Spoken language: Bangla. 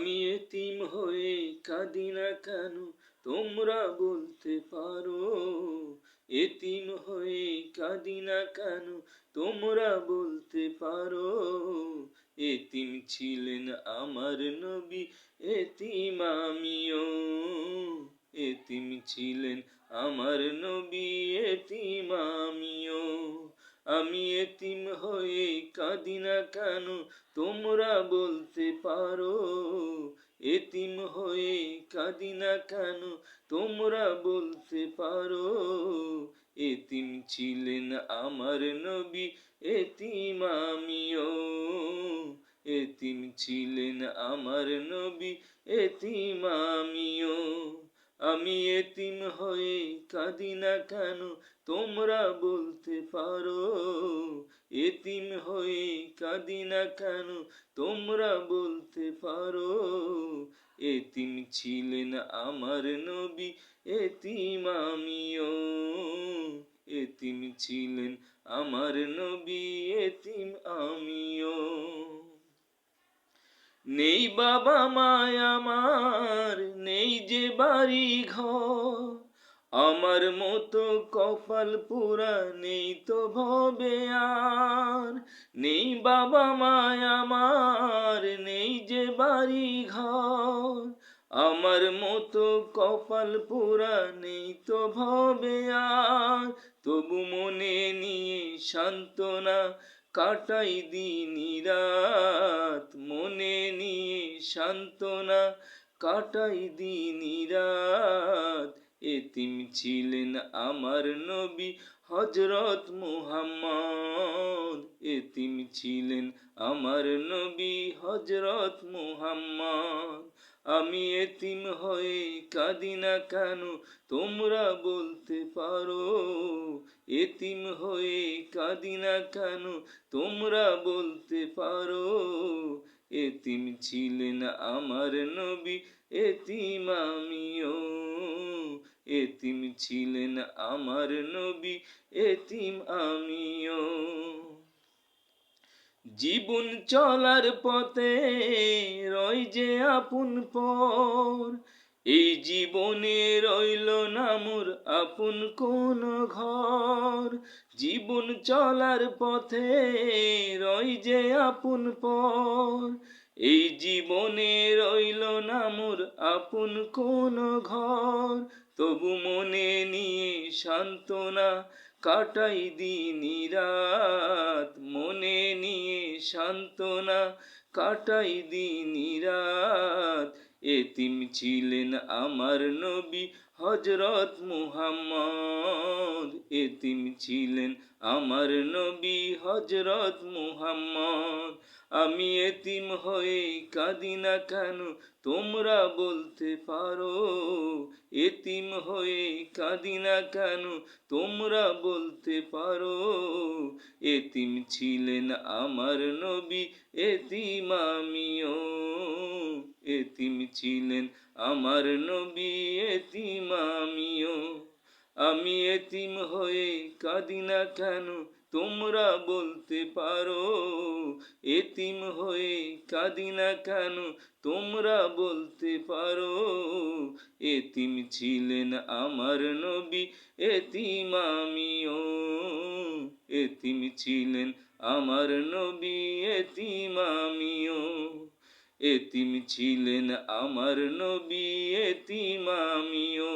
আমি এতিম হয়ে কাঁদি না কেন তোমরা বলতে পারো, এতিম হয়ে কাঁদি না কেন তোমরা বলতে পারো। এতিম ছিলেন আমার নবী, এতিম আমিও, এতিম ছিলেন আমার নবী, এতিম আমিও। আমি এতিম হয়ে কাঁদি না কেন তোমরা বলতে পারো, এতিম হয়ে কাঁদি না কেন তোমরা বলতে পারো। এতিম ছিলেন আমার নবী, এতিম আমিও, এতিম ছিলেন আমার নবী, এতিম আমিও। আমি এতিম হয়ে কাঁদি না কেন তোমরা বলতে পারো, এতিম হয়ে কাঁদি না কেন তোমরা বলতে পারো। এতিম ছিলেন আমার নবী, এতিম আমিও, এতিম ছিলেন আমার নবী, এতিম আমিও। নেই বাবা মায় আমার, নেই যে বাড়ি ঘর, আমার মতো কপাল পোড়া নেই তো ভবে আর। নেই বাবা মায় আমার, নেই যে বাড়ি ঘর, আমার মতো কপাল পোড়া নেই তো ভবে আর। তবু মনে নিয়ে সান্ত্বনা কাটাই দিন রাত, মনে নিয়ে সান্ত্বনা কাটাই দিন রাত। এতিম ছিলেন আমার নবী হযরত মুহাম্মদ, এতিম ছিলেন আমার নবী হযরত মুহাম্মদ। আমি এতিম হয়ে কাঁদি না কেন তোমরা বলতে পারো, এতিম হয়ে কাঁদি না কেন তোমরা বলতে পারো। এতিম ছিলেন আমার নবী, এতিম আমিও, এতিম ছিলেন আমার নবী, এতিম আমিও। জীবন চলার পথে রয় যে আপন পর, এই জীবনে রইল না মোর আপন কোন ঘর। জীবন চলার পথে রয় যে আপন পর, এই জীবনে রইল না মোর আপন কোন ঘর। তবু মনে নিয়ে সান্ত্বনা কাটাই দিন রাত, মনে নিয়ে সান্ত্বনা কাটাই দিন রাত। এতিম ছিলেন আমার নবী হযরত মুহাম্মদ, এতিম ছিলেন আমার নবী হযরত মুহাম্মদ। আমি এতিম হয়ে কাঁদি না কেন তোমরা বলতে পারো, এতিম হয়ে কাঁদি না কেন তোমরা বলতে পারো। এতিম ছিলেন আমার নবী, এতিম আমিও, এতিম ছিলেন আমার নবী, এতিম আমিও। আমি এতিম হয়ে কাঁদি না কেন তোমরা বলতে পারো, এতিম হয়ে কাঁদি না কেন তোমরা বলতে পারো। এতিম ছিলেন আমার নবী, এতিম আমিও, এতিম ছিলেন আমার নবী, এতিম আমিও, এতিম ছিলেন আমার নবী, এতিম আমিও।